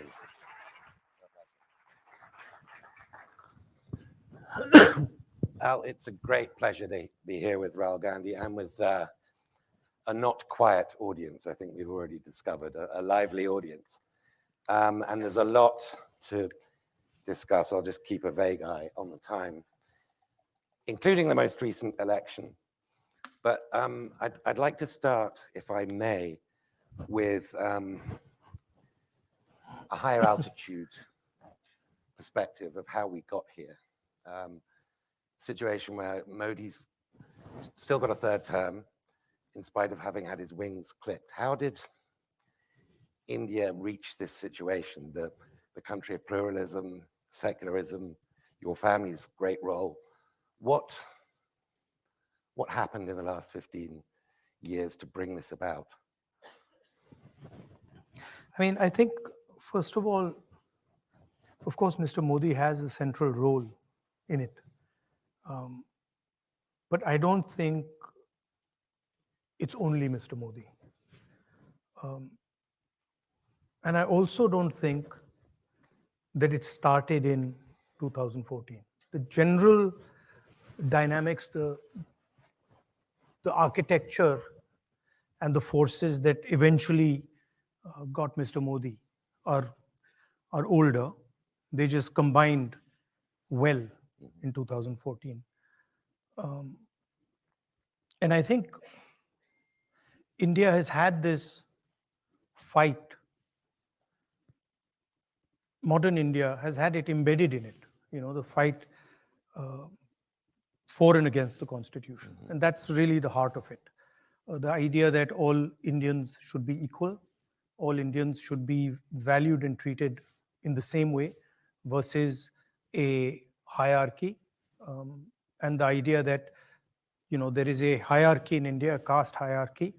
please. Al, it's a great pleasure to be here with Rahul Gandhi and with a not quiet audience. I think we've already discovered a lively audience. And there's a lot to discuss. I'll just keep a vague eye on the time, including the most recent election. But I'd like to start, if I may, with a higher altitude perspective of how we got here. Situation where Modi's still got a third term in spite of having had his wings clipped. How did India reach this situation, the country of pluralism, secularism, your family's great role? What happened in the last 15 years to bring this about? I mean, I think, first of all, of course, Mr. Modi has a central role in it. But I don't think it's only Mr. Modi. And I also don't think that it started in 2014. The general dynamics, the architecture and the forces that eventually got Mr. Modi are older. They just combined well in 2014. And I think India has had this fight. Modern India has had it embedded in it, the fight for and against the Constitution. And that's really the heart of it. The idea that all Indians should be equal, all Indians should be valued and treated in the same way versus a hierarchy. And the idea that, there is a hierarchy in India, a caste hierarchy,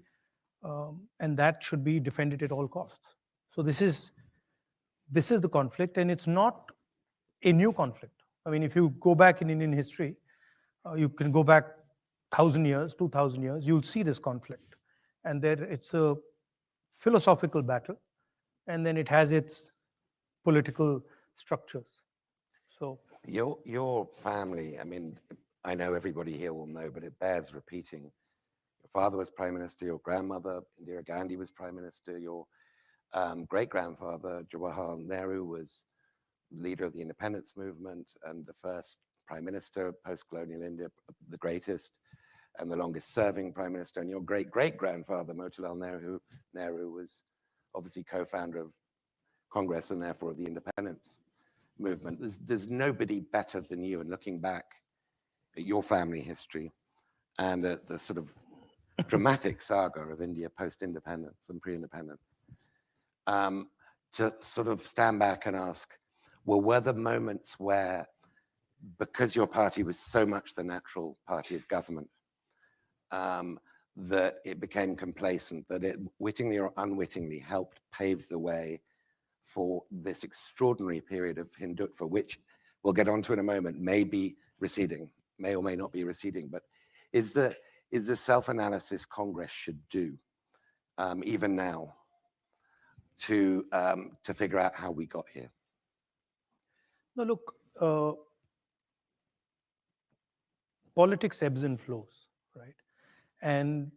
and that should be defended at all costs. So this is the conflict, and it's not a new conflict. I mean, if you go back in Indian history, you can go back 1,000 years, 2,000 years, you'll see this conflict. And there it's a philosophical battle, and then it has its political structures. So your family, I mean, I know everybody here will know, but it bears repeating. Your father was prime minister, your grandmother, Indira Gandhi, was prime minister, your great-grandfather, Jawaharlal Nehru, was leader of the independence movement and the first prime minister of post-colonial India, the greatest and the longest-serving prime minister. And your great-great-grandfather, Motilal Nehru, was obviously co-founder of Congress and therefore of the independence movement. There's nobody better than you, and looking back at your family history and at the sort of dramatic saga of India post-independence and pre-independence, to sort of stand back and ask, well, were there moments where, because your party was so much the natural party of government, that it became complacent, that it wittingly or unwittingly helped pave the way for this extraordinary period of Hindutva, which we'll get onto in a moment, may be receding, may or may not be receding, but is the self-analysis Congress should do, even now, to figure out how we got here? No, look, politics ebbs and flows, right? And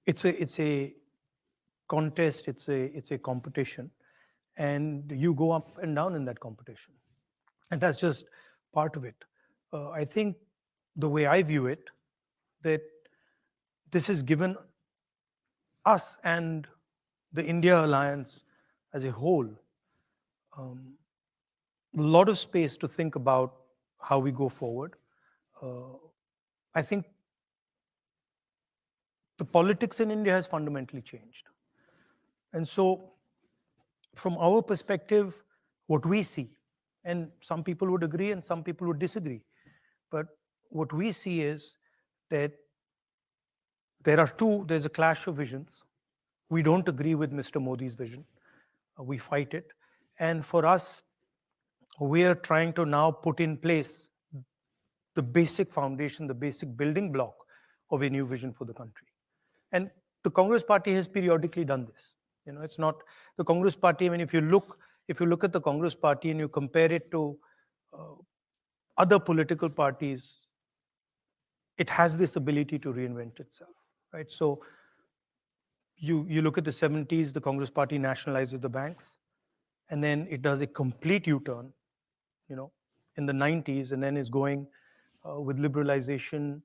it's a contest, it's a competition, and you go up and down in that competition, and that's just part of it. I think the way I view it, that this has given us and the India Alliance as a whole a lot of space to think about how we go forward. I think the politics in India has fundamentally changed. And so from our perspective, what we see, and some people would agree and some people would disagree, but what we see is that there's a clash of visions. We don't agree with Mr. Modi's vision. We fight it. And for us, we are trying to now put in place the basic foundation, the basic building block of a new vision for the country. And the Congress party has periodically done this. It's not the Congress Party. I mean, if you look at the Congress Party and you compare it to uh, other political parties, it has this ability to reinvent itself, right? So you look at the 70s, the Congress Party nationalizes the banks, and then it does a complete U-turn, you know, in the 90s, and then is going with liberalization,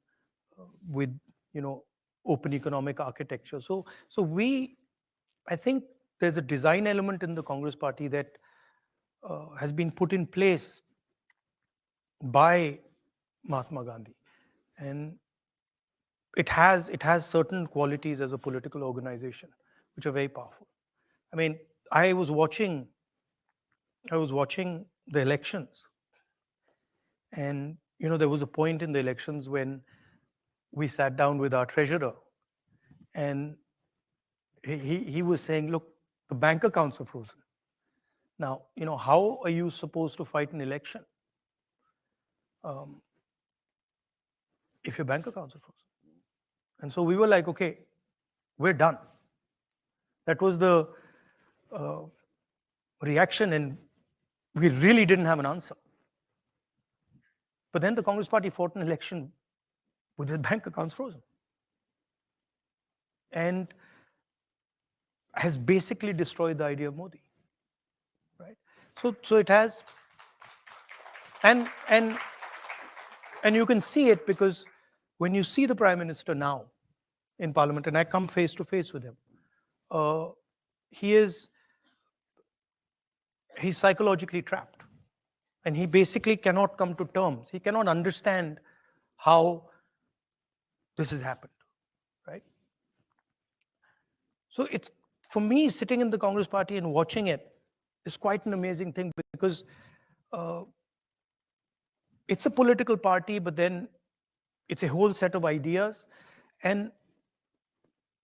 with open economic architecture. I think there's a design element in the Congress Party that has been put in place by Mahatma Gandhi, and it has certain qualities as a political organization which are very powerful. I mean, I was watching the elections, and there was a point in the elections when we sat down with our treasurer, and he was saying, look, the bank accounts are frozen. Now, how are you supposed to fight an election um, if your bank accounts are frozen? And so we were like, okay, we're done. That was the uh, reaction, and we really didn't have an answer. But then the Congress Party fought an election with its bank accounts frozen, and has basically destroyed the idea of Modi, right? So it has, and you can see it because when you see the Prime Minister now in Parliament, and I come face to face with him, uh, he's psychologically trapped, and he basically cannot come to terms. He cannot understand how this has happened, right? So it's, for me, sitting in the Congress Party and watching it is quite an amazing thing, because uh, it's a political party, but then it's a whole set of ideas. And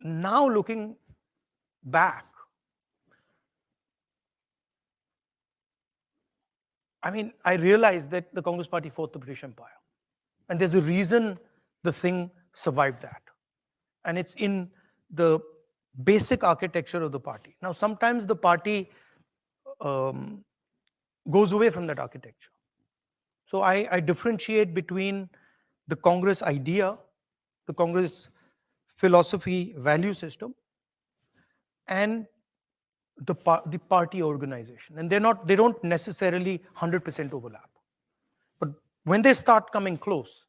now looking back, I mean, I realized that the Congress Party fought the British Empire. And there's a reason the thing survived that. And it's in the basic architecture of the party. Now, sometimes the party um, goes away from that architecture. So I differentiate between the Congress idea, the Congress philosophy, value system, and the party organization. And they don't necessarily 100% overlap. But when they start coming close,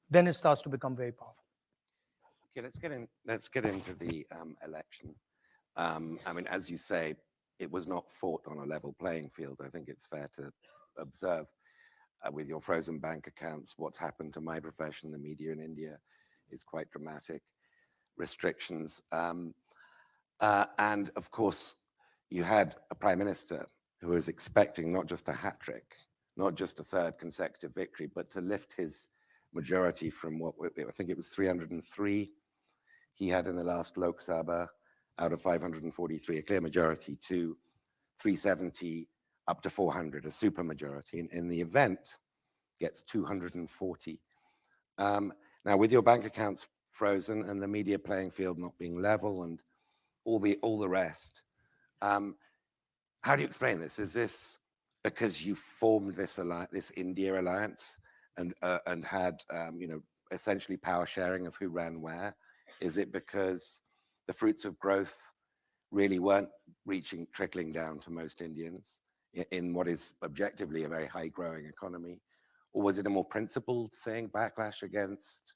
then it starts to become very powerful. Okay, let's get into the election. I mean, as you say, it was not fought on a level playing field. I think it's fair to observe with your frozen bank accounts, what's happened to my profession, the media in India, is quite dramatic. Restrictions. And of course, you had a prime minister who was expecting not just a hat trick, not just a third consecutive victory, but to lift his majority from what I think it was 303 he had in the last Lok Sabha out of 543, a clear majority, to 370 up to 400, a super majority. In the event, gets 240. Now, with your bank accounts frozen and the media playing field not being level and all the rest, how do you explain this? Is this because you formed this India alliance and had essentially power sharing of who ran where? Is it because the fruits of growth really weren't trickling down to most Indians in what is objectively a very high growing economy? Or was it a more principled thing, backlash against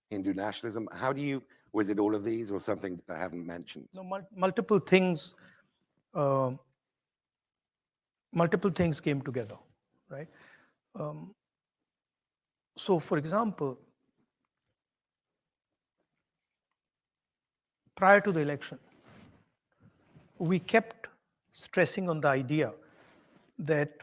Hindu nationalism? Was it all of these or something I haven't mentioned? No, multiple things. Multiple things came together, right? So, for example, prior to the election, we kept stressing on the idea that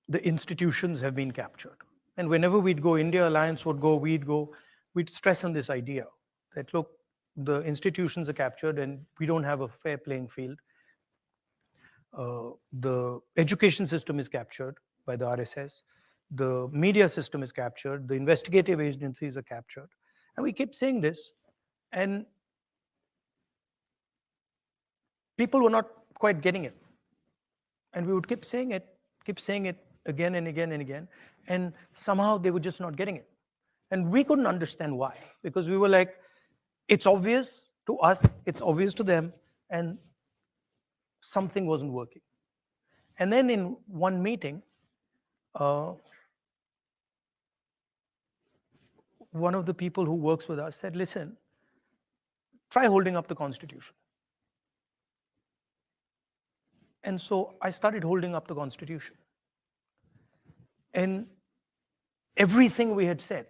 the institutions have been captured. And whenever we'd go, India Alliance would go, we'd stress on this idea that, look, the institutions are captured and we don't have a fair playing field. The education system is captured by the RSS. The media system is captured. The investigative agencies are captured. And we keep saying this. And people were not quite getting it. And we would keep saying it again and again and again. And somehow they were just not getting it. And we couldn't understand why, because we were like, it's obvious to us, it's obvious to them, and something wasn't working. And then in one meeting, uh, one of the people who works with us said, listen, try holding up the Constitution. And so I started holding up the Constitution. And everything we had said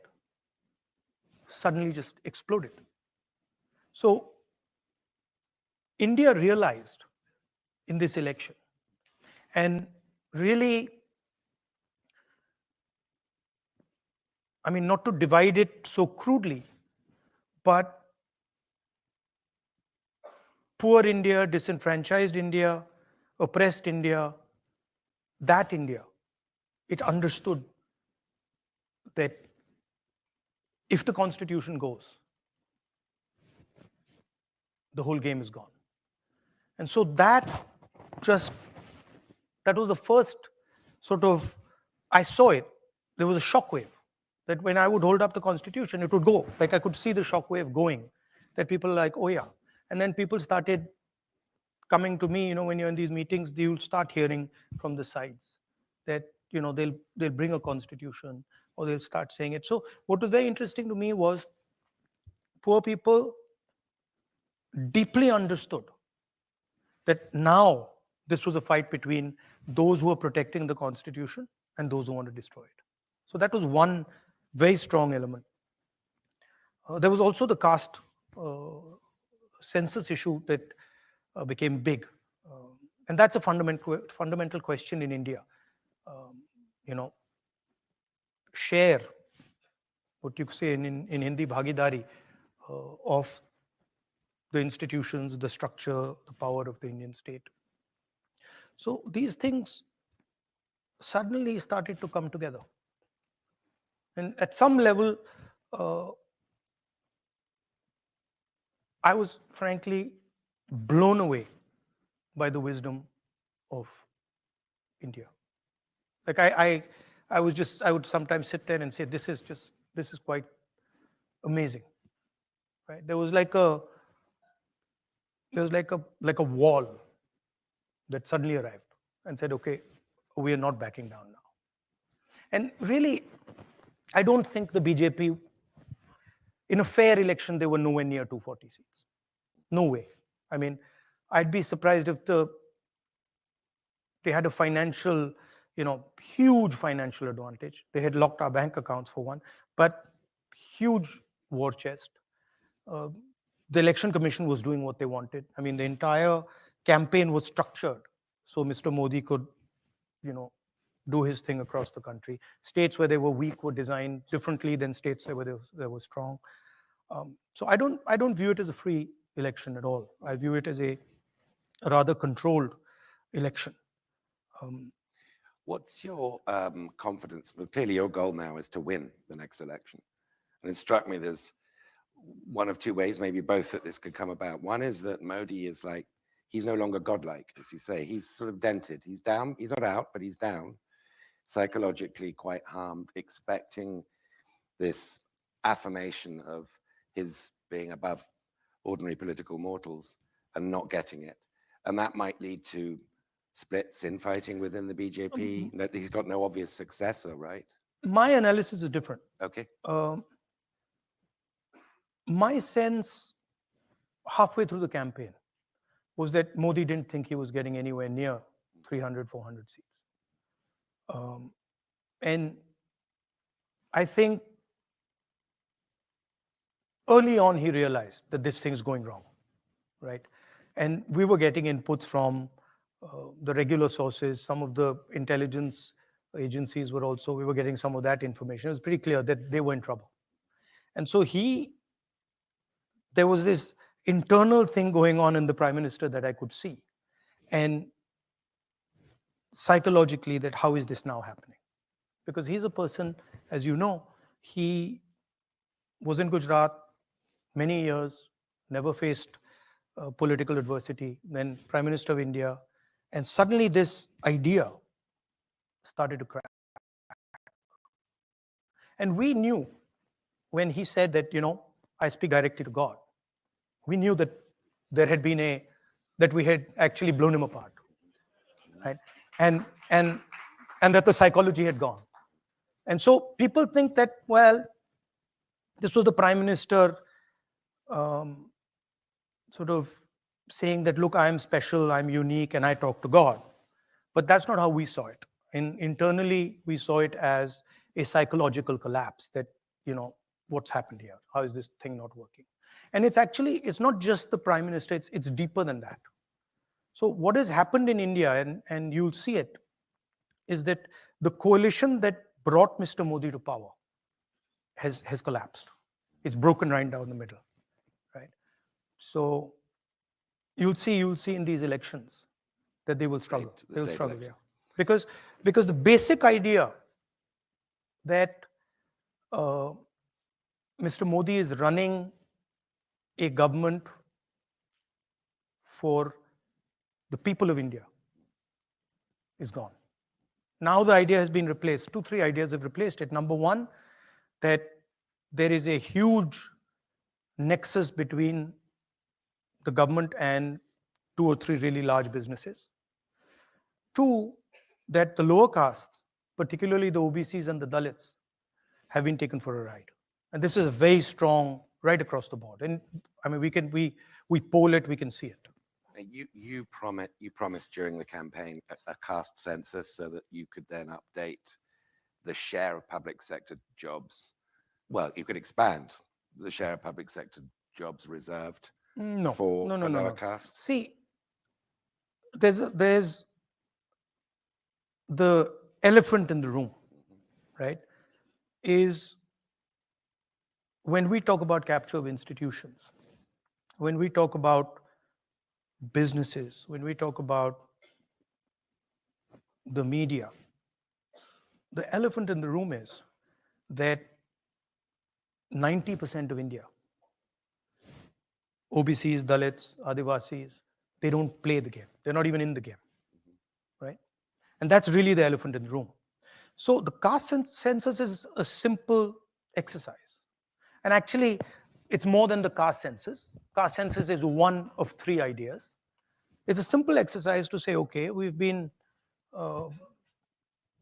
suddenly just exploded. So India realized in this election, and really, I mean, not to divide it so crudely, but poor India, disenfranchised India, oppressed India, that India, it understood that if the Constitution goes, the whole game is gone. And so that was the first sort of, I saw it, there was a shockwave that when I would hold up the Constitution, it would go. Like I could see the shockwave going, that people are like, oh yeah. And then people started coming to me, when you're in these meetings, you'll start hearing from the sides that, they'll bring a Constitution or they'll start saying it. So what was very interesting to me was poor people deeply understood that now this was a fight between those who are protecting the Constitution and those who want to destroy it. So that was one very strong element. There was also the caste census issue that became big. And that's a fundamental question in India. Share, what you say in Hindi, bhagidari, of the institutions, the structure, the power of the Indian state. So these things suddenly started to come together. And at some level, I was frankly blown away by the wisdom of India. Like I would sometimes sit there and say, this is quite amazing. Right? There was like a wall that suddenly arrived and said, okay, we are not backing down now. And really, I don't think the BJP, in a fair election, they were nowhere near 240 seats. No way. I mean, I'd be surprised if they had a financial, huge financial advantage. They had locked our bank accounts for one, but huge war chest. The election commission was doing what they wanted. I mean, the entire campaign was structured so Mr. Modi could, do his thing across the country. States where they were weak were designed differently than states where they were strong. So I don't view it as a free election at all. I view it as a rather controlled election. What's your confidence? Well, clearly your goal now is to win the next election. And it struck me there's one of two ways, maybe both, that this could come about. One is that Modi is like, he's no longer godlike, as you say. He's sort of dented. He's down. He's not out, but he's down. Psychologically quite harmed, expecting this affirmation of his being above ordinary political mortals and not getting it. And that might lead to splits, infighting within the BJP. He's got no obvious successor, right? My analysis is different. Okay. My sense halfway through the campaign was that Modi didn't think he was getting anywhere near 300, 400 seats. And I think early on he realized that this thing's going wrong, right? And we were getting inputs from the regular sources. Some of the intelligence agencies we were getting some of that information. It was pretty clear that they were in trouble. And so there was this internal thing going on in the prime minister that I could see. And psychologically, that how is this now happening? Because he's a person, as you know, he was in Gujarat many years, never faced political adversity, then Prime Minister of India, and suddenly this idea started to crack. And we knew when he said that, I speak directly to God, we knew that there had been that we had actually blown him apart, right? And and and that the psychology had gone. And so people think that, well, this was the Prime Minister sort of saying that, look, I'm special, I'm unique, and I talk to God. But that's not how we saw it. Internally, we saw it as a psychological collapse that, what's happened here? How is this thing not working? And it's not just the Prime Minister, it's deeper than that. So what has happened in India, and you'll see it, is that the coalition that brought Mr. Modi to power has collapsed. It's broken right down the middle, right? So you'll see in these elections that they will struggle. They will struggle, yeah. Because the basic idea that Mr. Modi is running a government for the people of India is gone. Now the idea has been replaced. 2-3 ideas have replaced it. Number one, that there is a huge nexus between the government and 2 or 3 really large businesses. 2, that the lower castes, particularly the OBCs and the Dalits, have been taken for a ride. And this is very strong right across the board. And I mean, we poll it, we can see it. You promised during the campaign a caste census so that you could then update the share of public sector jobs. Well, you could expand the share of public sector jobs reserved for lower castes. See, there's the elephant in the room, right? Is when we talk about capture of institutions, when we talk about businesses, when we talk about the media, the elephant in the room is that 90% of India, OBCs, Dalits, Adivasis, they don't play the game. They're not even in the game, right? And that's really the elephant in the room. So the caste census is a simple exercise. And actually, it's more than the caste census. Caste census is one of 3 ideas. It's a simple exercise to say, okay, we've been,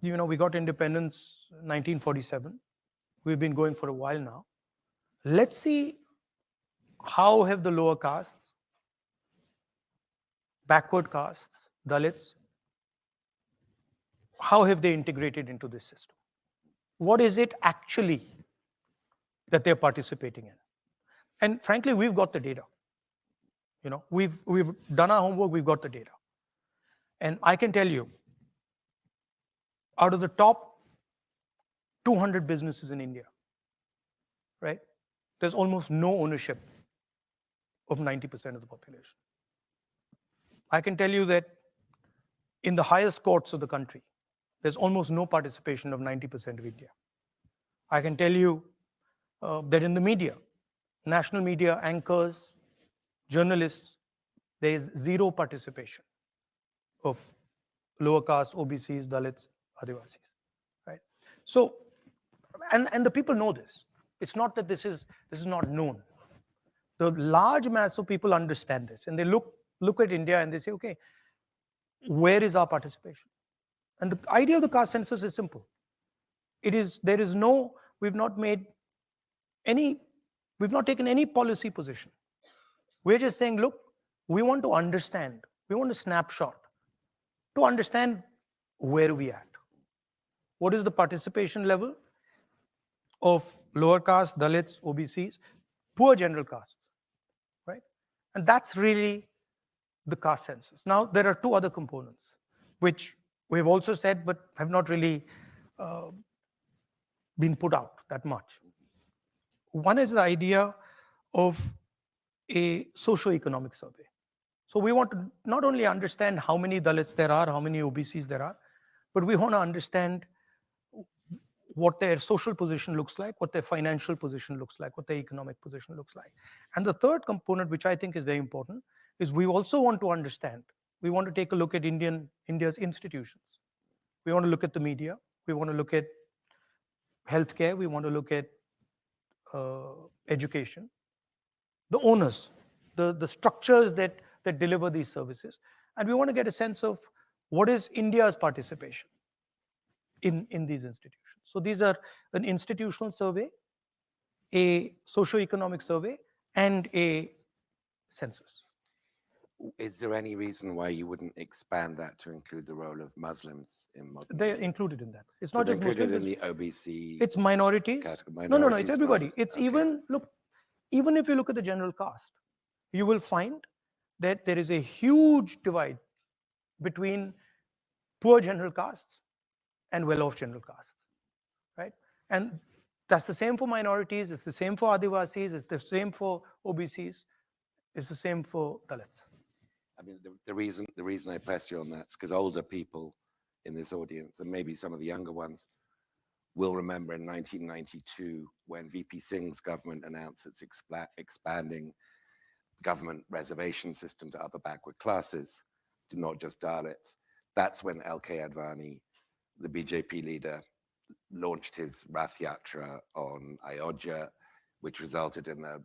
we got independence 1947. We've been going for a while now. Let's see how have the lower castes, backward castes, Dalits, how have they integrated into this system? What is it actually that they're participating in? And frankly, we've got the data. We've done our homework, we've got the data. And I can tell you, out of the top 200 businesses in India, right, there's almost no ownership of 90% of the population. I can tell you that in the highest courts of the country, there's almost no participation of 90% of India. I can tell you that in the media, national media, anchors, journalists, there is zero participation of lower caste, OBCs, Dalits, Adivasis, right? So, and the people know this. It's not that this is not known. The large mass of people understand this, and they look at India and they say, okay, where is our participation? And the idea of the caste census is simple. We've not taken any policy position. We're just saying, look, we want to understand, we want a snapshot to understand where we at. What is the participation level of lower caste, Dalits, OBCs, poor general castes, right? And that's really the caste census. Now, there are 2 other components, which we've also said, but have not really been put out that much. One is the idea of a socio-economic survey. So we want to not only understand how many Dalits there are, how many OBCs there are, but we want to understand what their social position looks like, what their financial position looks like, what their economic position looks like. And the third component, which I think is very important, is we also want to understand, we want to take a look at India's institutions. We want to look at the media. We want to look at healthcare. We want to look at education, the owners, the structures that deliver these services. And we want to get a sense of what is India's participation in these institutions. So these are an institutional survey, a socio-economic survey, and a census. Is there any reason why you wouldn't expand that to include the role of Muslims in modern They're India? included in that. It's So not they're just included Muslims. in the OBC It's minorities. category? No, it's Minorities everybody. first. It's Okay. even if you look at the general caste, you will find that there is a huge divide between poor general castes and well-off general castes, right? And that's the same for minorities. It's the same for Adivasis. It's the same for OBCs. It's the same for Dalits. I mean, the reason I pressed you on that is because older people in this audience, and maybe some of the younger ones, will remember in 1992 when VP Singh's government announced its expanding government reservation system to other backward classes, not just Dalits. That's when LK Advani, the BJP leader, launched his Rath Yatra on Ayodhya, which resulted in the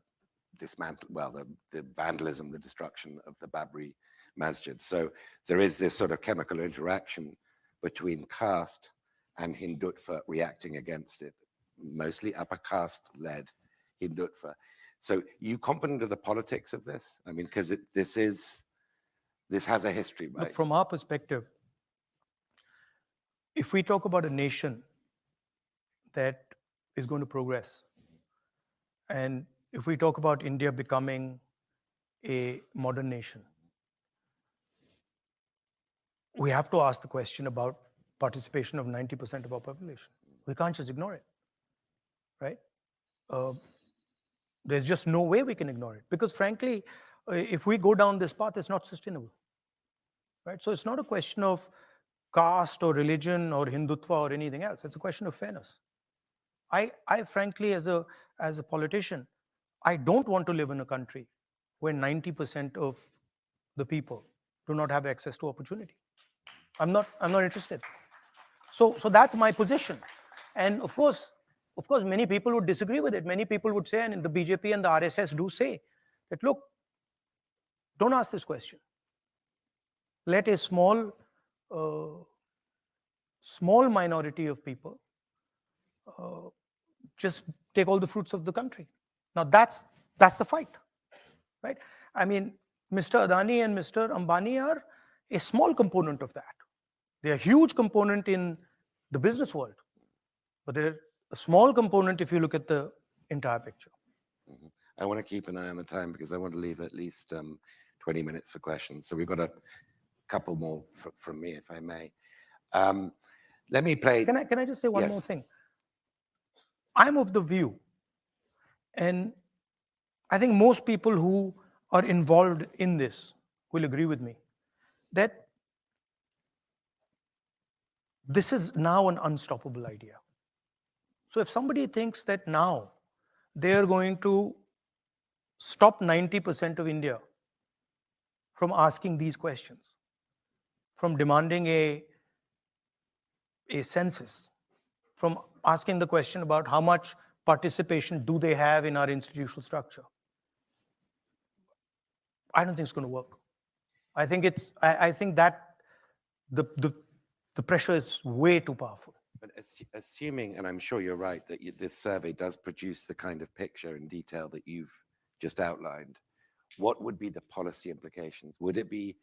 vandalism, the destruction of the Babri Masjid. So there is this sort of chemical interaction between caste and Hindutva reacting against it, mostly upper caste-led Hindutva. So you confident of the politics of this? I mean, because this has a history, right? Look, from our perspective, if we talk about a nation that is going to progress, and if we talk about India becoming a modern nation, we have to ask the question about participation of 90% of our population. We can't just ignore it, right? There's just no way we can ignore it, because frankly, if we go down this path, it's not sustainable, right? So it's not a question of caste or religion or Hindutva or anything else. It's a question of fairness. I frankly, as a politician, I don't want to live in a country where 90% of the people do not have access to opportunity. I'm not interested. So that's my position. And of course, many people would disagree with it. Many people would say, and the BJP and the RSS do say, that look, don't ask this question. Let a small minority of people just take all the fruits of the country. Now that's the fight, right? I mean, Mr. Adani and Mr. Ambani are a small component of that. They're a huge component in the business world, but they're a small component if you look at the entire picture. Mm-hmm. I want to keep an eye on the time because I want to leave at least 20 minutes for questions. So we've got a couple more from me, if I may. Let me play. Can I just say one more thing? I'm of the view, and I think most people who are involved in this will agree with me, that this is now an unstoppable idea. So if somebody thinks that now they are going to stop 90% of India from asking these questions, from demanding a census, from asking the question about how much participation do they have in our institutional structure, I don't think it's going to work. I think that the pressure is way too powerful. But assuming, and I'm sure you're right, that this survey does produce the kind of picture in detail that you've just outlined, what would be the policy implications? Would it be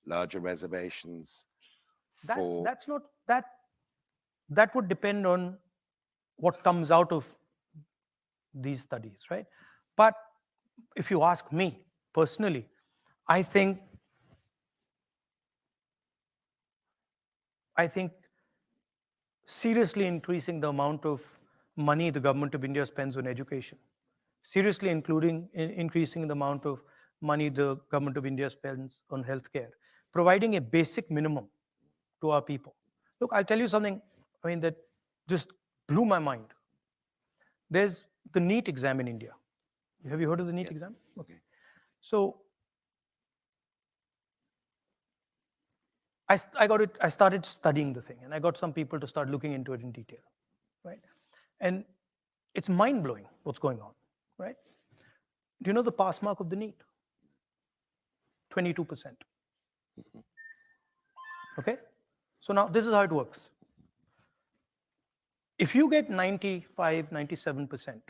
larger reservations for... That would depend on what comes out of these studies, right? But if you ask me personally, I think seriously increasing the amount of money the government of India spends on education, seriously increasing the amount of money the government of India spends on healthcare, providing a basic minimum to our people. Look, I'll tell you something, I mean, that just blew my mind. There's the NEET exam in India. Have you heard of the NEET exam? Okay. So I started studying the thing, and I got some people to start looking into it in detail, right? And it's mind-blowing what's going on, right? Do you know the pass mark of the NEET? 22%. Okay? So now this is how it works. If you get 95, 97%,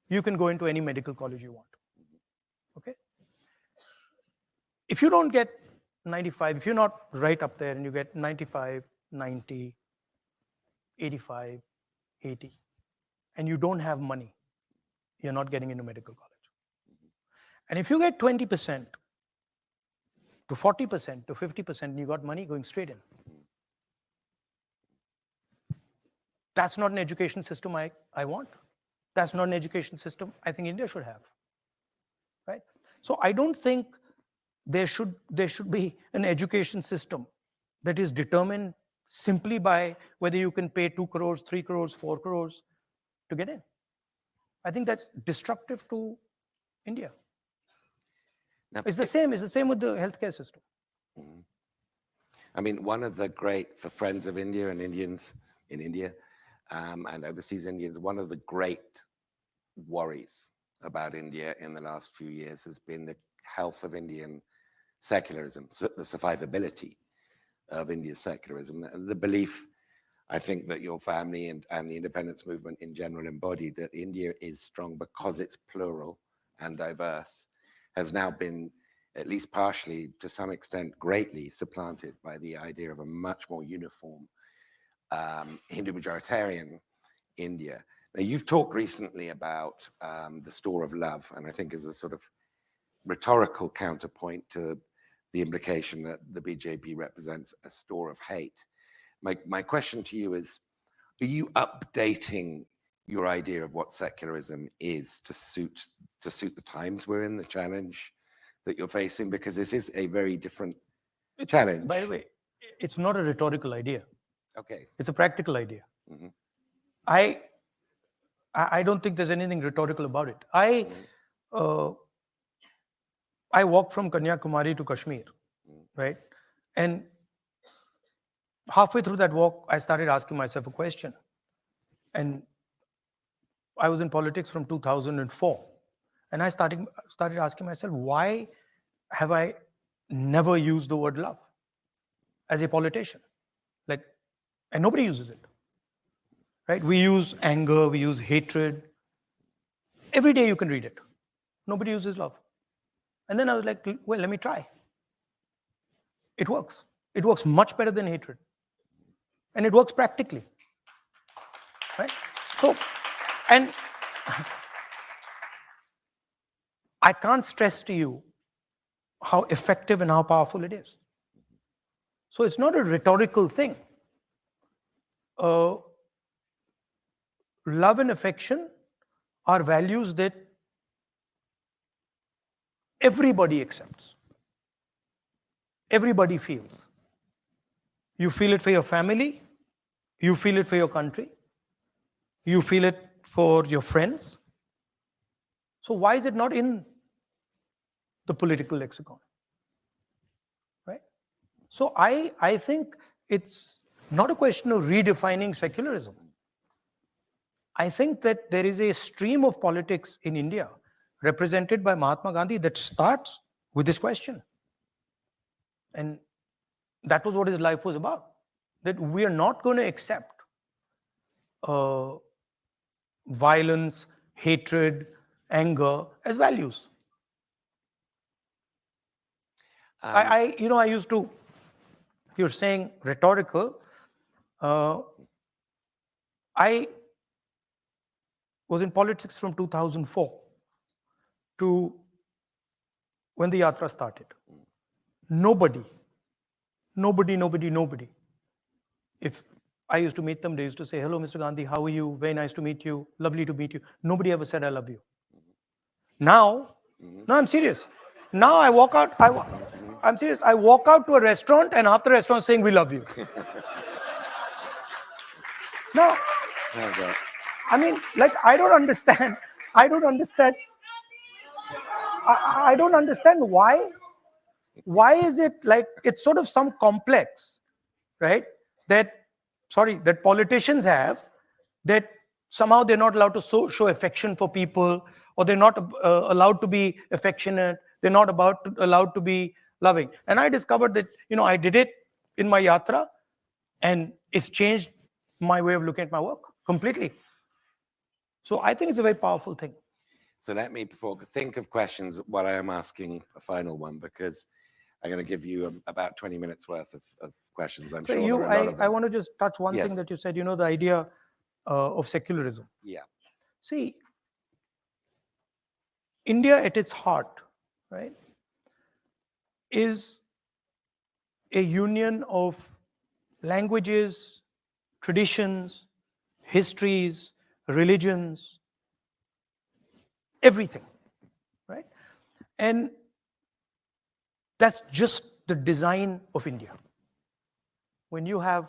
you can go into any medical college you want. Okay? If you don't get 95, if you're not right up there and you get 95, 90, 85, 80, and you don't have money, you're not getting into medical college. And if you get 20% to 40% to 50% and you got money, going straight in. That's not an education system I want. That's not an education system I think India should have. Right? So I don't think there should be an education system that is determined simply by whether you can pay 2 crores, 3 crores, 4 crores to get in. I think that's destructive to India. Now, it's the same with the healthcare system. I mean, one of the great, for friends of India and Indians in India and overseas Indians, one of the great worries about India in the last few years has been the health of Indian secularism, the survivability of India's secularism, and the belief, I think, that your family and the independence movement in general embodied, that India is strong because it's plural and diverse, has now been, at least partially, to some extent, greatly supplanted by the idea of a much more uniform Hindu majoritarian India. Now, you've talked recently about the store of love, and I think as a sort of rhetorical counterpoint to the implication that the BJP represents a store of hate. My question to you is, are you updating your idea of what secularism is to suit the times we're in, the challenge that you're facing? Because this is a very different challenge. By the way, it's not a rhetorical idea. Okay. It's a practical idea. Mm-hmm. I don't think there's anything rhetorical about it. I walked from Kanyakumari to Kashmir, right? And halfway through that walk, I started asking myself a question. And I was in politics from 2004. And I started asking myself, why have I never used the word love as a politician? And nobody uses it, right? We use anger, we use hatred. Every day you can read it. Nobody uses love. And then I was like, well, let me try. It works. It works much better than hatred. And it works practically, right? So, and I can't stress to you how effective and how powerful it is. So it's not a rhetorical thing. Love and affection are values that everybody accepts. Everybody feels. You feel it for your family. You feel it for your country. You feel it for your friends. So why is it not in the political lexicon? Right? So I think it's not a question of redefining secularism. I think that there is a stream of politics in India represented by Mahatma Gandhi that starts with this question. And that was what his life was about. That we are not going to accept violence, hatred, anger as values. I used to, you're saying rhetorical. I was in politics from 2004 to when the Yatra started. Nobody. If I used to meet them, they used to say, hello, Mr. Gandhi, how are you? Very nice to meet you. Lovely to meet you. Nobody ever said, I love you. Now, no, I'm serious. Now I walk out, I'm serious. I walk out to a restaurant and after the restaurant saying, we love you. No. I mean, I don't understand. I don't understand why Why is it like it's sort of some complex, right? That politicians have, that somehow they're not allowed to show affection for people, or they're not allowed to be affectionate. They're not allowed to be loving. And I discovered that I did it in my yatra, and it's changed my way of looking at my work completely. So I think it's a very powerful thing. So let me think of questions while I am asking a final one, because I'm going to give you about 20 minutes worth of questions. I'm sure there are a lot of them. I want to just touch one Yes. thing that you said, the idea of secularism. Yeah. See, India at its heart, right, is a union of languages, traditions, histories, religions, everything, right? And that's just the design of India. When you have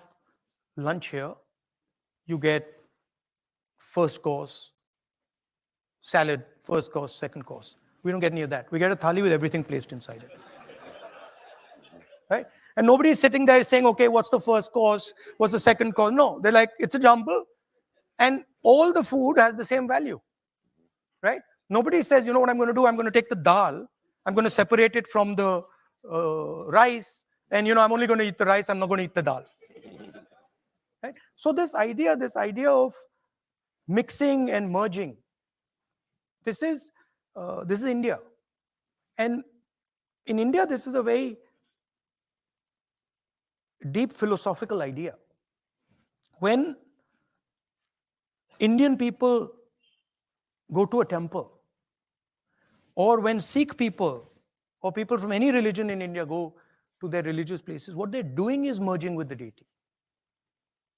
lunch here, you get first course, salad, first course, second course. We don't get any of that. We get a thali with everything placed inside it. Right? And nobody is sitting there saying, okay, what's the first course? What's the second course? No, they're like, it's a jumble. And all the food has the same value. Right? Nobody says, you know what I'm going to do? I'm going to take the dal, I'm going to separate it from the rice, and I'm only going to eat the rice, I'm not going to eat the dal. Right? So this idea of mixing and merging, this is India. And in India, this is a very deep philosophical idea. When Indian people go to a temple, or when Sikh people or people from any religion in India go to their religious places, what they're doing is merging with the deity.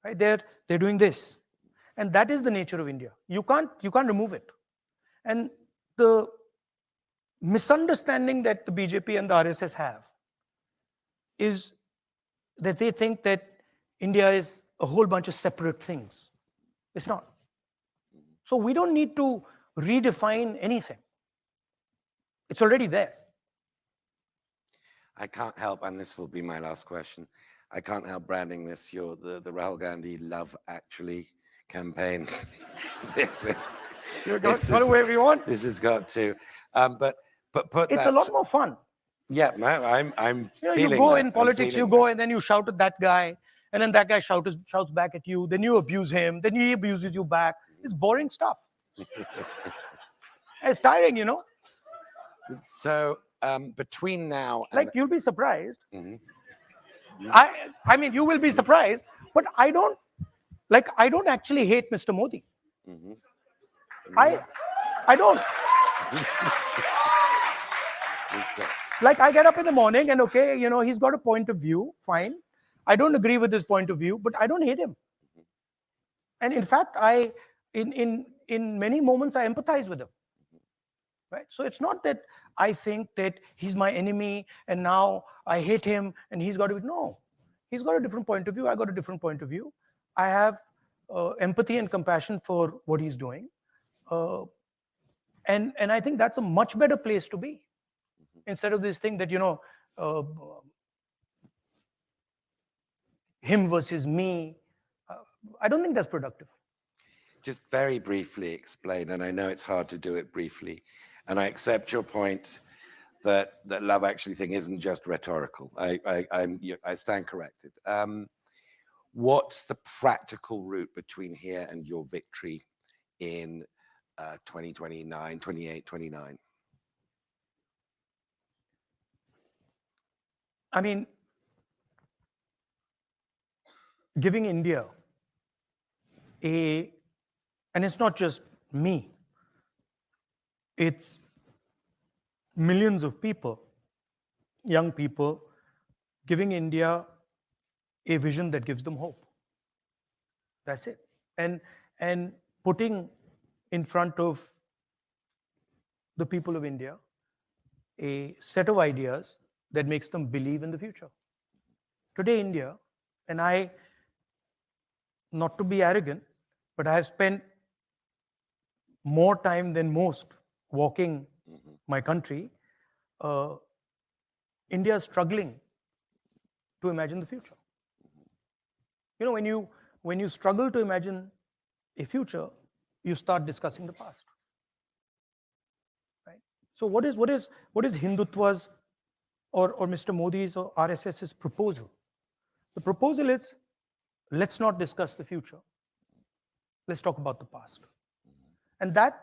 Right? They're doing this. And that is the nature of India. You can't remove it. And the misunderstanding that the BJP and the RSS have is that they think that India is a whole bunch of separate things. It's not. So we don't need to redefine anything. It's already there. I can't help, and this will be my last question, I can't help branding this the Rahul Gandhi Love Actually campaign. this whatever you want. This has got to, but put it's a lot more fun. Yeah, no, I'm feeling you go that. in politics, you go and then you shout at that guy, and then that guy shouts back at you, then you abuse him, then he abuses you back. It's boring stuff. It's tiring, So between now and like, you'll be surprised. I mean, you will be surprised, but I don't actually hate Mr. Modi. I don't. Like, I get up in the morning and, okay, he's got a point of view, fine. I don't agree with his point of view, but I don't hate him. And in fact, in many moments, I empathize with him. Right? So it's not that I think that he's my enemy and now I hate him and he's got to be, no. He's got a different point of view, I got a different point of view. I have empathy and compassion for what he's doing. And I think that's a much better place to be. Instead of this thing that, him versus me. I don't think that's productive. Just very briefly explain, and I know it's hard to do it briefly, and I accept your point that love actually thing isn't just rhetorical. I stand corrected. What's the practical route between here and your victory in 2029, 28, 29? I mean, giving India and it's not just me, it's millions of people, young people, giving India a vision that gives them hope. That's it. And putting in front of the people of India a set of ideas that makes them believe in the future. Today, India, and I, not to be arrogant, but I have spent more time than most walking my country. India is struggling to imagine the future. When you struggle to imagine a future, you start discussing the past. Right? So what is Hindutva's or Mr. Modi's or RSS's proposal? The proposal is, let's not discuss the future. Let's talk about the past. And that's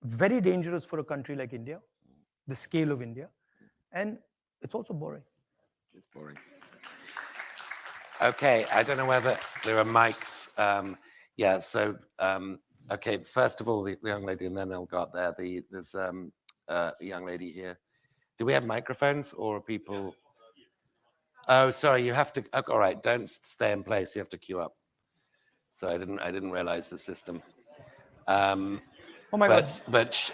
very dangerous for a country like India, the scale of India, and it's also boring. It's boring. Okay, I don't know whether there are mics. Yeah, so, okay, first of all, the young lady, and then I'll go up there. There's a young lady here. Do we have microphones or are people? Oh, sorry, you have to, all right, don't stay in place, you have to queue up. So I didn't realize the system. Oh my God. But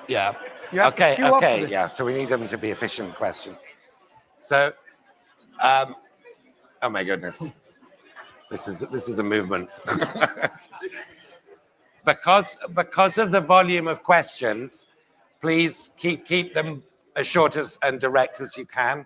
yeah. Okay, yeah, so we need them to be efficient questions. So, oh my goodness. This is a movement. because of the volume of questions, please keep them as short and direct as you can.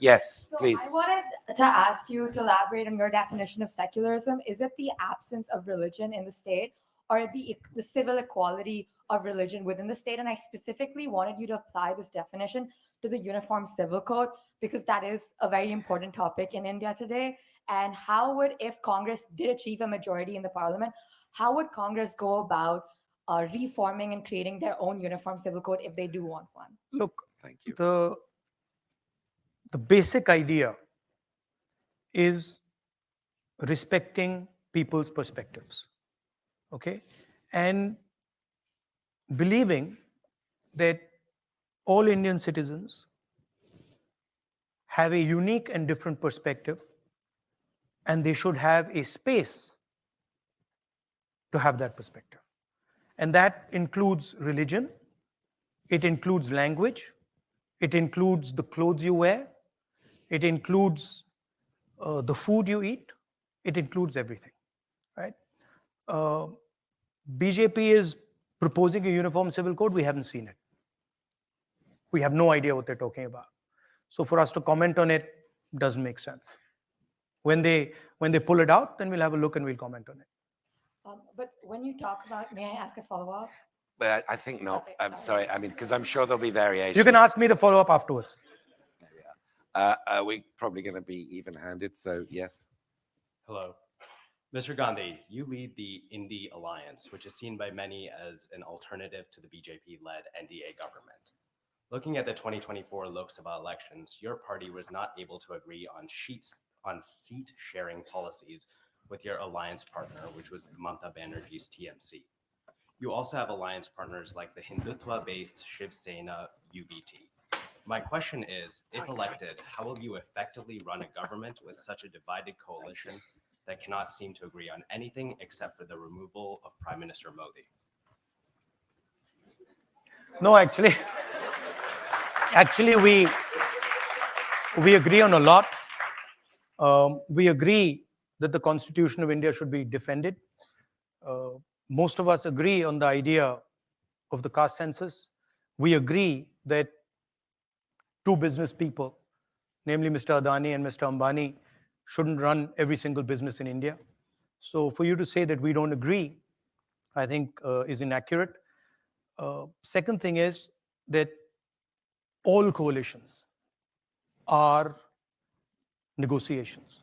Yes, please. I wanted to ask you to elaborate on your definition of secularism. Is it the absence of religion in the state, or the civil equality of religion within the state? And I specifically wanted you to apply this definition to the Uniform Civil Code, because that is a very important topic in India today. And how would, if Congress did achieve a majority in the parliament, how would Congress go about reforming and creating their own Uniform Civil Code if they do want one? Look, Thank you. The basic idea is respecting people's perspectives, okay? And believing that all Indian citizens have a unique and different perspective, and they should have a space to have that perspective. And that includes religion, it includes language, it includes the clothes you wear, it includes the food you eat, it includes everything, right? BJP is proposing a uniform civil code. We haven't seen it. We have no idea what they're talking about. So for us to comment on it doesn't make sense. When they pull it out, then we'll have a look and we'll comment on it. But when you talk about, may I ask a follow-up? But I think not. Okay, I'm sorry. I mean, because I'm sure there'll be variations. You can ask me the follow-up afterwards. We're probably going to be even-handed, so yes. Hello. Mr. Gandhi, you lead the Indie Alliance, which is seen by many as an alternative to the BJP-led NDA government. Looking at the 2024 Lok Sabha elections, your party was not able to agree on seat-sharing policies with your alliance partner, which was Mamata Banerjee's TMC. You also have alliance partners like the Hindutva-based Shiv Sena UBT. My question is, if elected, how will you effectively run a government with such a divided coalition that cannot seem to agree on anything except for the removal of Prime Minister Modi? No, actually we agree on a lot. We agree that the Constitution of India should be defended. Most of us agree on the idea of the caste census. We agree that two business people, namely Mr. Adani and Mr. Ambani, shouldn't run every single business in India. So for you to say that we don't agree, I think is inaccurate. Second thing is that all coalitions are negotiations,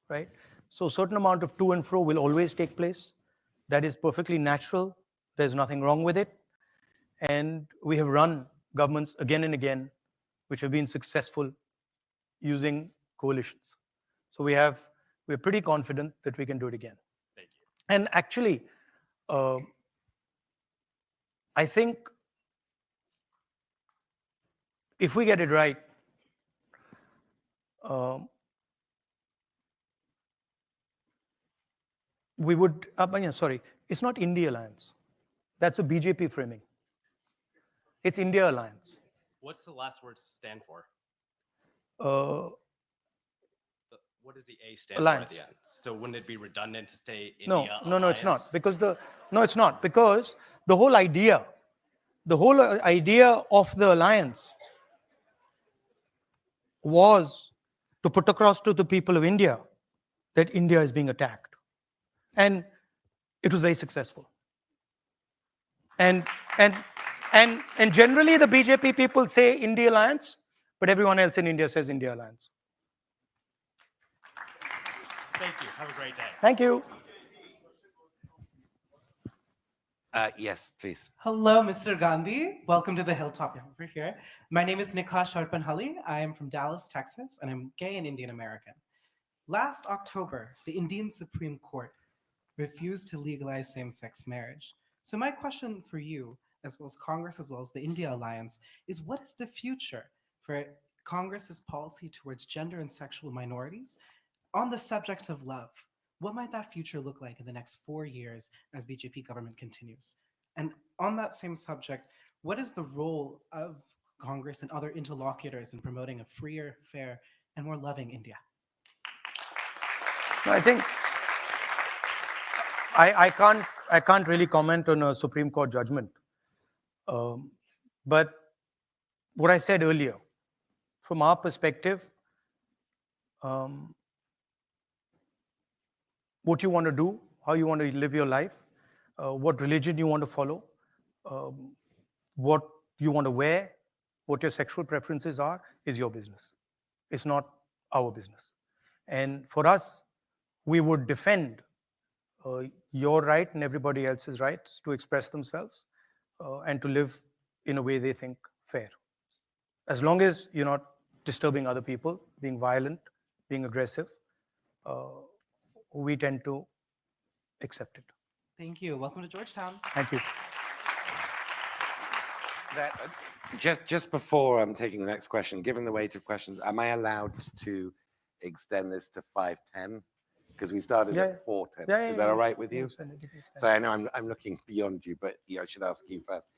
right? So a certain amount of to and fro will always take place. That is perfectly natural. There's nothing wrong with it. And we have run governments again and again which have been successful using coalitions. So we're pretty confident that we can do it again. Thank you. And actually, I think if we get it right, we would, sorry, it's not India Alliance. That's a BJP framing. It's India Alliance. What's the last word stand for? What does the A stand Alliance. for at the end? So wouldn't it be redundant to say India No, Alliance? it's not. Because it's not. Because the whole idea of the alliance was to put across to the people of India that India is being attacked. And it was very successful. And generally the BJP people say India Alliance, but everyone else in India says India Alliance. Thank you. Have a great day. Thank you. Yes, please. Hello, Mr. Gandhi. Welcome to the Hilltop over here. My name is Nikash Harpanhalli. I am from Dallas, Texas, and I'm gay and Indian American. Last October, the Indian Supreme Court refused to legalize same-sex marriage. So my question for you, as well as Congress, as well as the India Alliance, is what is the future for Congress's policy towards gender and sexual minorities on the subject of love? What might that future look like in the next 4 years as BJP government continues? And on that same subject, what is the role of Congress and other interlocutors in promoting a freer, fair, and more loving India? I think I can't really comment on a Supreme Court judgment. But what I said earlier, from our perspective, what you want to do, how you want to live your life, what religion you want to follow, what you want to wear, what your sexual preferences are, is your business. It's not our business. And for us, we would defend your right and everybody else's rights to express themselves and to live in a way they think fair. As long as you're not disturbing other people, being violent, being aggressive, we tend to accept it. Thank you. Welcome to Georgetown. Thank you. Just before I'm taking the next question, given the weight of questions, am I allowed to extend this to 5:10? Because we started at 4:10. Is that all right with you? So I know I'm looking beyond you, but I should ask you first.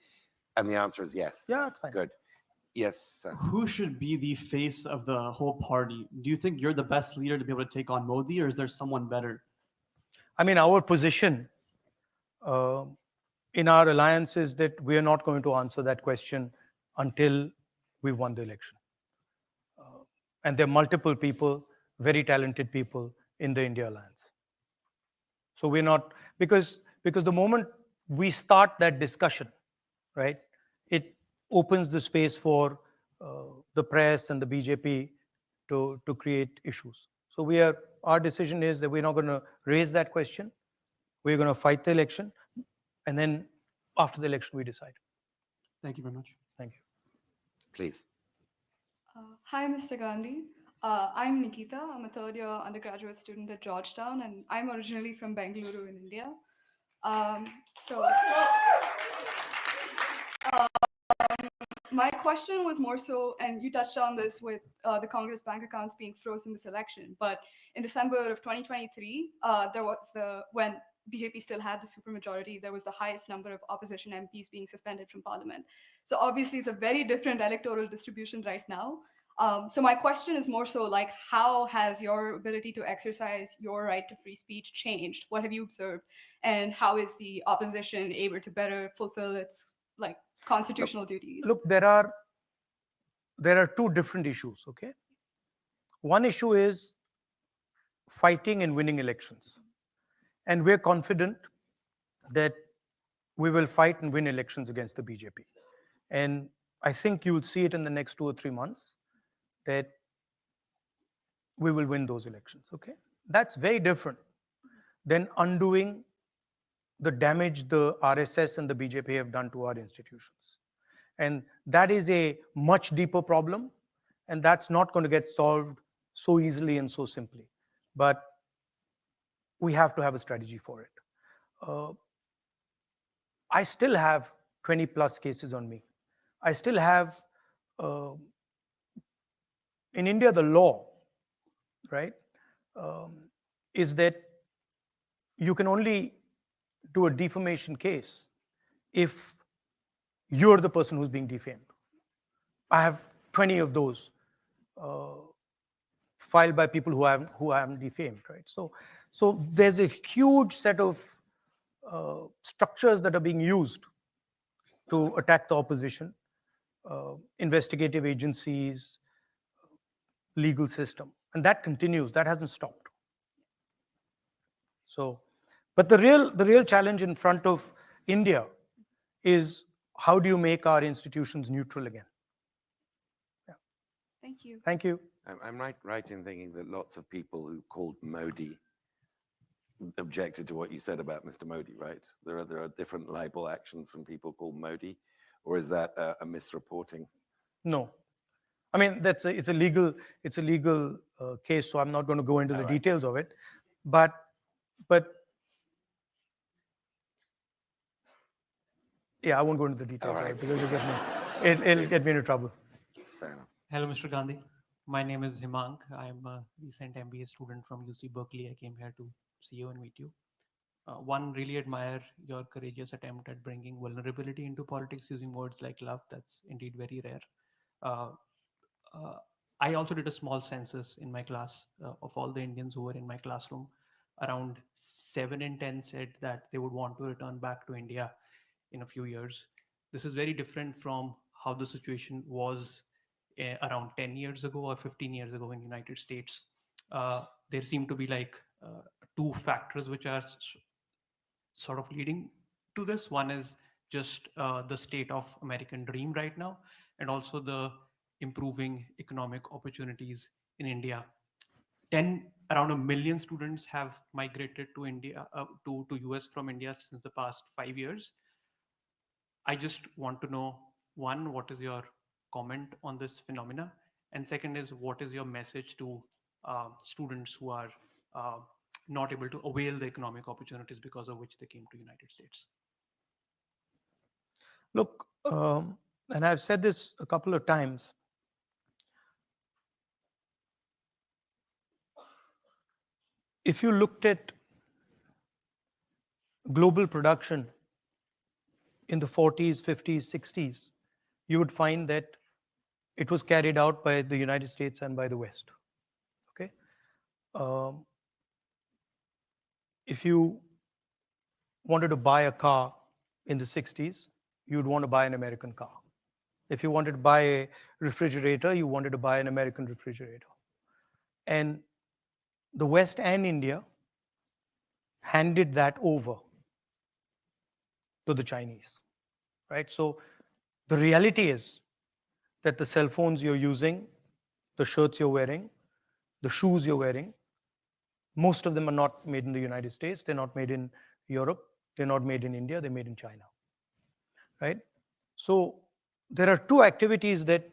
And the answer is yes. Yeah, it's fine. Good. Yes, sir. Who should be the face of the whole party? Do you think you're the best leader to be able to take on Modi, or is there someone better? I mean, our position in our alliance is that we are not going to answer that question until we won the election. And there are multiple people, very talented people in the India Alliance. So we're not, because the moment we start that discussion, right, it opens the space for the press and the BJP to create issues. So our decision is that we're not going to raise that question. We're going to fight the election, and then after the election we decide. Thank you very much. Thank you. Please. Hi, Mr. Gandhi. I'm Nikita. I'm a third-year undergraduate student at Georgetown, and I'm originally from Bengaluru in India. My question was more so, and you touched on this with the Congress bank accounts being frozen this election, but in December of 2023, when BJP still had the supermajority, there was the highest number of opposition MPs being suspended from parliament. So obviously it's a very different electoral distribution right now. So my question is more so like, how has your ability to exercise your right to free speech changed? What have you observed? And how is the opposition able to better fulfill its constitutional duties? Look, there are two different issues, okay? One issue is fighting and winning elections. And we're confident that we will fight and win elections against the BJP. And I think you will see it in the next 2 or 3 months that we will win those elections, okay? That's very different than undoing the damage the RSS and the BJP have done to our institutions. And that is a much deeper problem, and that's not going to get solved so easily and so simply. But we have to have a strategy for it. I still have 20 plus cases on me. I still have, in India, the law, right, is that you can only do a defamation case if you're the person who's being defamed. I have 20 of those filed by people who haven't defamed, right? So there's a huge set of structures that are being used to attack the opposition, investigative agencies, legal system. And that continues, that hasn't stopped. So, but the real challenge in front of India is how do you make our institutions neutral again? Yeah. Thank you. Thank you. I'm right in thinking that lots of people who called Modi objected to what you said about Mr. Modi, right? There are different libel actions from people called Modi, or is that a misreporting? No, I mean it's a legal case, so I'm not going to go into the details of it, but yeah, I won't go into the details of it because it'll get me into trouble. Fair enough. Hello, Mr. Gandhi. My name is Himank. I'm a recent MBA student from UC Berkeley. I came here to see you and meet you. One, really admire your courageous attempt at bringing vulnerability into politics using words like love. That's indeed very rare. I also did a small census in my class of all the Indians who were in my classroom. Around 7 in 10 said that they would want to return back to India in a few years. This is very different from how the situation was around 10 years ago or 15 years ago in the United States. There seem to be like two factors which are sort of leading to this. One is just the state of American dream right now, and also the improving economic opportunities in India. Around 1 million students have migrated to India, to US from India since the past 5 years. I just want to know, one, what is your comment on this phenomena? And second is, what is your message to students who are not able to avail the economic opportunities because of which they came to United States? Look, and I've said this a couple of times, if you looked at global production in the 40s, 50s, 60s, you would find that it was carried out by the United States and by the West. Okay. If you wanted to buy a car in the 60s, you'd want to buy an American car. If you wanted to buy a refrigerator, you wanted to buy an American refrigerator. And the West and India handed that over to the Chinese, right? So the reality is that the cell phones you're using, the shirts you're wearing, the shoes you're wearing, most of them are not made in the United States. They're not made in Europe. They're not made in India. They're made in China, right? So there are two activities that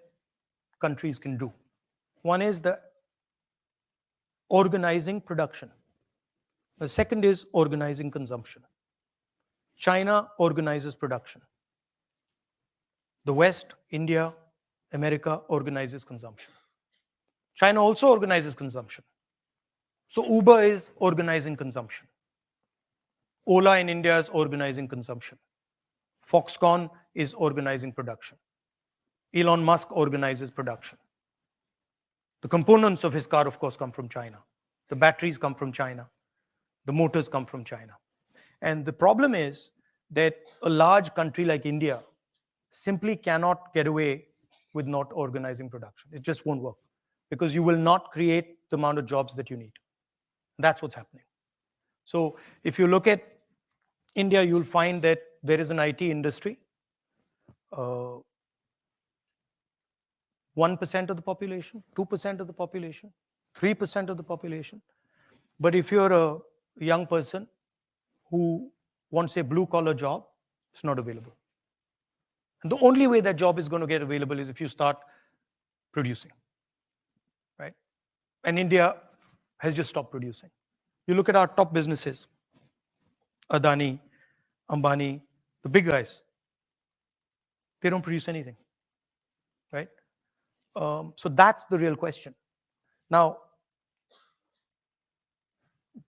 countries can do. One is the organizing production. The second is organizing consumption. China organizes production. The West, India, America organizes consumption. China also organizes consumption. So Uber is organizing consumption. Ola in India is organizing consumption. Foxconn is organizing production. Elon Musk organizes production. The components of his car, of course, come from China. The batteries come from China. The motors come from China. And the problem is that a large country like India simply cannot get away with not organizing production. It just won't work because you will not create the amount of jobs that you need. That's what's happening. So if you look at India, you'll find that there is an IT industry. 1% of the population, 2% of the population, 3% of the population. But if you're a young person who wants a blue-collar job, it's not available. And the only way that job is going to get available is if you start producing, right? And India has just stopped producing. You look at our top businesses, Adani, Ambani, the big guys, they don't produce anything, right? So that's the real question. Now,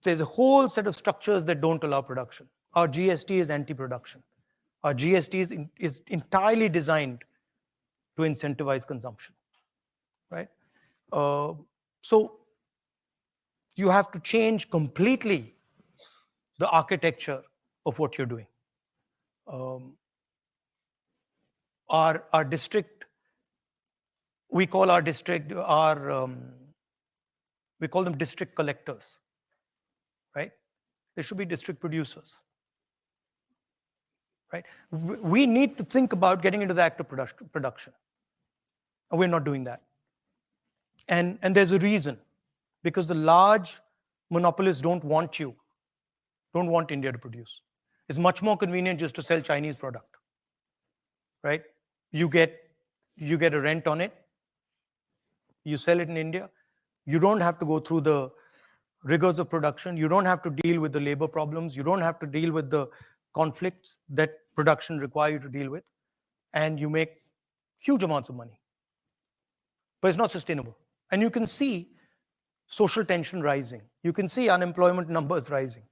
there's a whole set of structures that don't allow production. Our GST is anti-production. Our GST is entirely designed to incentivize consumption, right? So you have to change completely the architecture of what you're doing. Our district, we call our district our We call them district collectors, right? They should be district producers, right? We need to think about getting into the act of production. And we're not doing that. And there's a reason, because the large monopolists don't want India to produce. It's much more convenient just to sell Chinese product, right? You get a rent on it, you sell it in India, you don't have to go through the rigors of production, you don't have to deal with the labor problems, you don't have to deal with the conflicts that production require you to deal with, and you make huge amounts of money. But it's not sustainable. And you can see social tension rising. You can see unemployment numbers rising.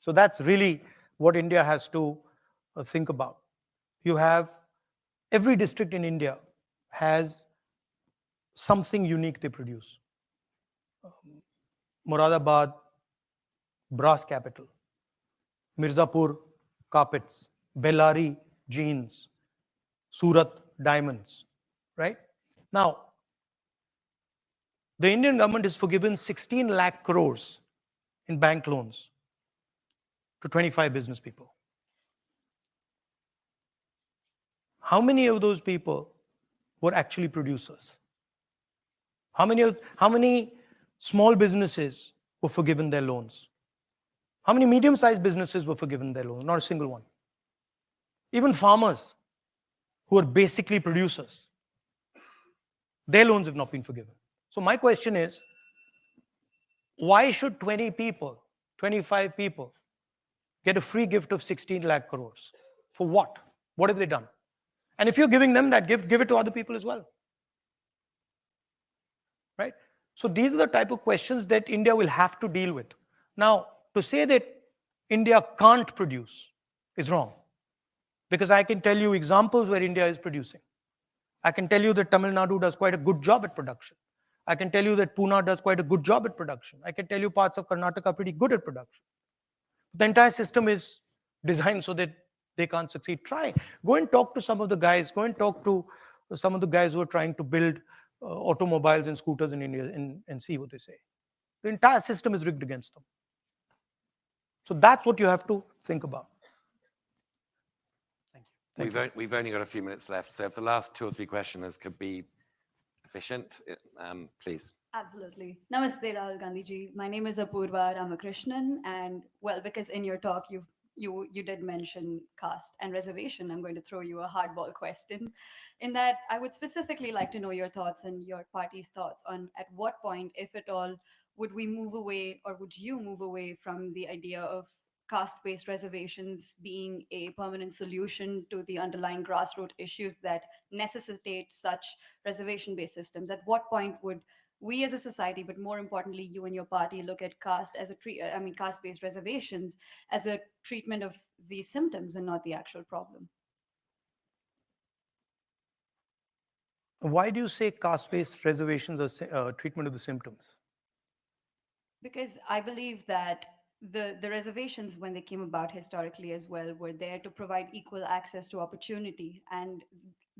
So that's really what India has to think about. You have every district in India has something unique they produce. Moradabad, brass capital. Mirzapur, carpets. Bellari, jeans. Surat, diamonds, right? Now, the Indian government has forgiven 16 lakh crores in bank loans to 25 business people. How many of those people were actually producers? How many small businesses were forgiven their loans? How many medium-sized businesses were forgiven their loans? Not a single one. Even farmers who are basically producers, their loans have not been forgiven. So my question is, why should 20 people, 25 people get a free gift of 16 lakh crores? For what? What have they done? And if you're giving them that gift, give it to other people as well. Right? So these are the type of questions that India will have to deal with. Now, to say that India can't produce is wrong. Because I can tell you examples where India is producing. I can tell you that Tamil Nadu does quite a good job at production. I can tell you that Pune does quite a good job at production. I can tell you parts of Karnataka are pretty good at production. The entire system is designed so that they can't succeed. Try. Go and talk to some of the guys. Go and talk to some of the guys who are trying to build automobiles and scooters in India and see what they say. The entire system is rigged against them. So that's what you have to think about. Thank you. We've only got a few minutes left. So if the last 2 or 3 questioners could be efficient, please. Absolutely. Namaste, Rahul Gandhi ji. My name is Apurva Ramakrishnan, and well, because in your talk you did mention caste and reservation, I'm going to throw you a hardball question. In that, I would specifically like to know your thoughts and your party's thoughts on at what point, if at all, would we move away, or would you move away from the idea of caste-based reservations being a permanent solution to the underlying grassroots issues that necessitate such reservation-based systems? At what point would we as a society, but more importantly, you and your party, look at caste as caste-based reservations as a treatment of these symptoms and not the actual problem? Why do you say caste-based reservations are treatment of the symptoms? Because I believe that the reservations, when they came about historically as well, were there to provide equal access to opportunity. And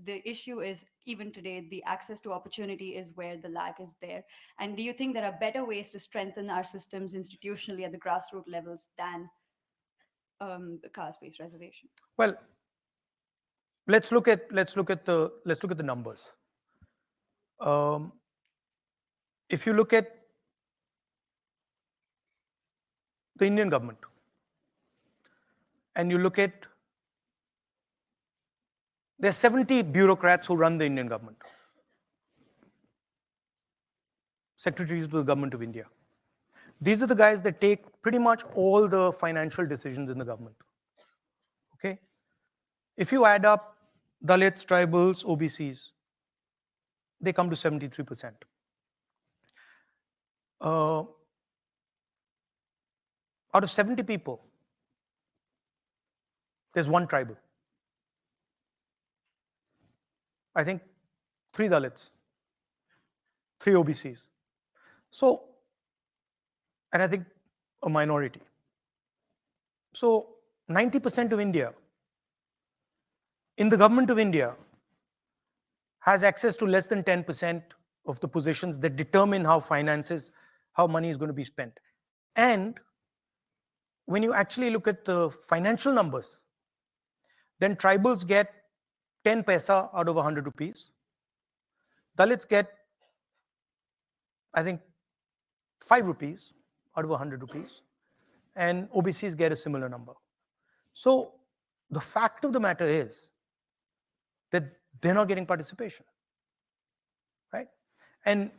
the issue is, even today, the access to opportunity is where the lag is there. And do you think there are better ways to strengthen our systems institutionally at the grassroots levels than the caste-based reservation? Well, let's look at the numbers. If you look at the Indian government and you look at, there's 70 bureaucrats who run the Indian government, secretaries to the government of India. These are the guys that take pretty much all the financial decisions in the government. Okay? If you add up Dalits, tribals, OBCs, they come to 73%. Out of 70 people, there's one tribal. I think 3 Dalits, 3 OBCs. So, and I think a minority. So 90% of India, in the government of India, has access to less than 10% of the positions that determine how money is going to be spent. And when you actually look at the financial numbers, then tribals get 10 paisa out of 100 rupees. Dalits get, I think, 5 rupees out of 100 rupees. And OBCs get a similar number. So the fact of the matter is that they're not getting participation, right? And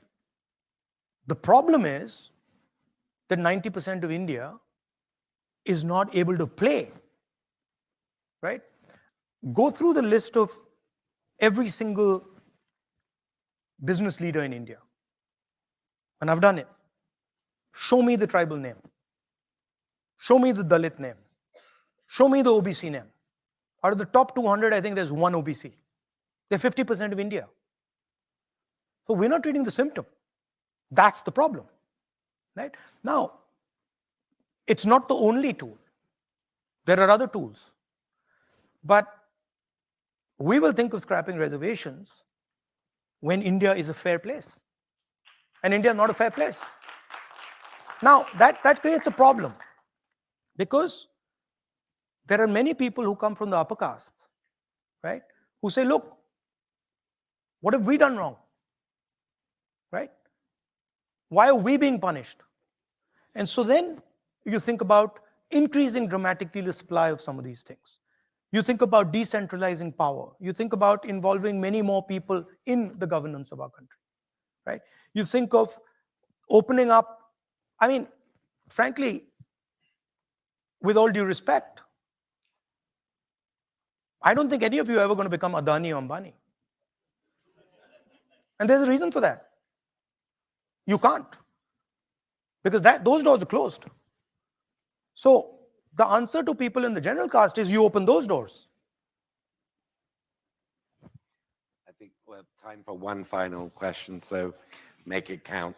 the problem is that 90% of India is not able to play, right? Go through the list of every single business leader in India. And I've done it. Show me the tribal name. Show me the Dalit name. Show me the OBC name. Out of the top 200, I think there's one OBC. They're 50% of India. So we're not treating the symptom. That's the problem, right? Now, it's not the only tool. There are other tools. But we will think of scrapping reservations when India is a fair place. And India is not a fair place. Now, that creates a problem because there are many people who come from the upper castes, right? Who say, look, what have we done wrong? Right? Why are we being punished? And so then you think about increasing dramatically the supply of some of these things. You think about decentralizing power. You think about involving many more people in the governance of our country, right? You think of opening up, I mean, frankly, with all due respect, I don't think any of you are ever going to become Adani or Ambani. And there's a reason for that. You can't. Because those doors are closed. So the answer to people in the general caste is you open those doors. I think we have time for one final question, so make it count.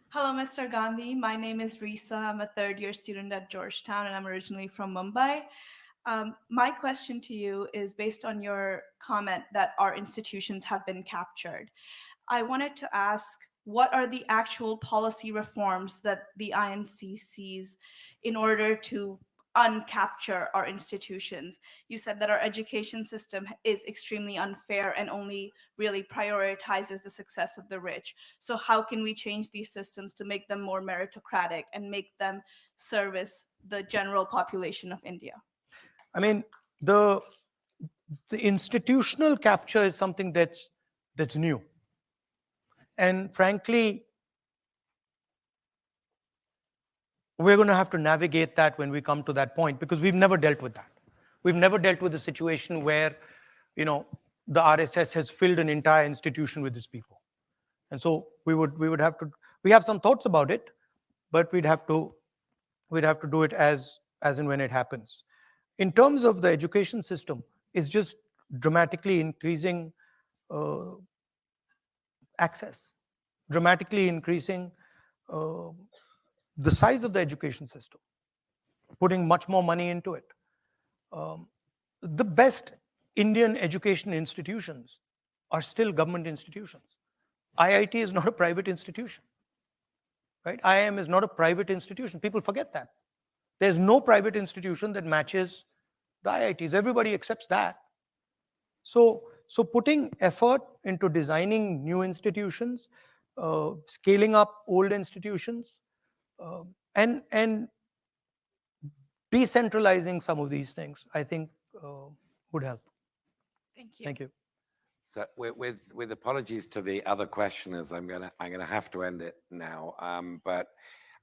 Hello, Mr. Gandhi. My name is Risa. I'm a third-year student at Georgetown, and I'm originally from Mumbai. My question to you is based on your comment that our institutions have been captured. I wanted to ask, what are the actual policy reforms that the INC sees in order to uncapture our institutions? You said that our education system is extremely unfair and only really prioritizes the success of the rich. So how can we change these systems to make them more meritocratic and make them service the general population of India? I mean, the institutional capture is something that's new. And frankly, we're going to have to navigate that when we come to that point because we've never dealt with that. We've never dealt with a situation where, the RSS has filled an entire institution with its people. And so we have some thoughts about it, but we'd have to do it as and when it happens. In terms of the education system, it's just dramatically increasing access, dramatically increasing the size of the education system, putting much more money into it. The best Indian education institutions are still government institutions. IIT is not a private institution, right? IIM is not a private institution. People forget that. There's no private institution that matches the IITs. Everybody accepts that. So putting effort into designing new institutions, scaling up old institutions, and decentralizing some of these things, I think would help. Thank you. Thank you. So with apologies to the other questioners, I'm gonna have to end it now. But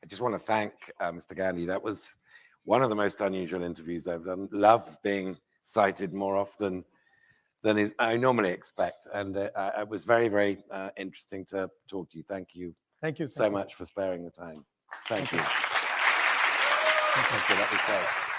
I just want to thank Mr. Gandhi. That was one of the most unusual interviews I've done. Love being cited more often than I normally expect, and it was very, very interesting to talk to you. Thank you. Thank you so much for sparing the time. Thank you. Thank you. That was great.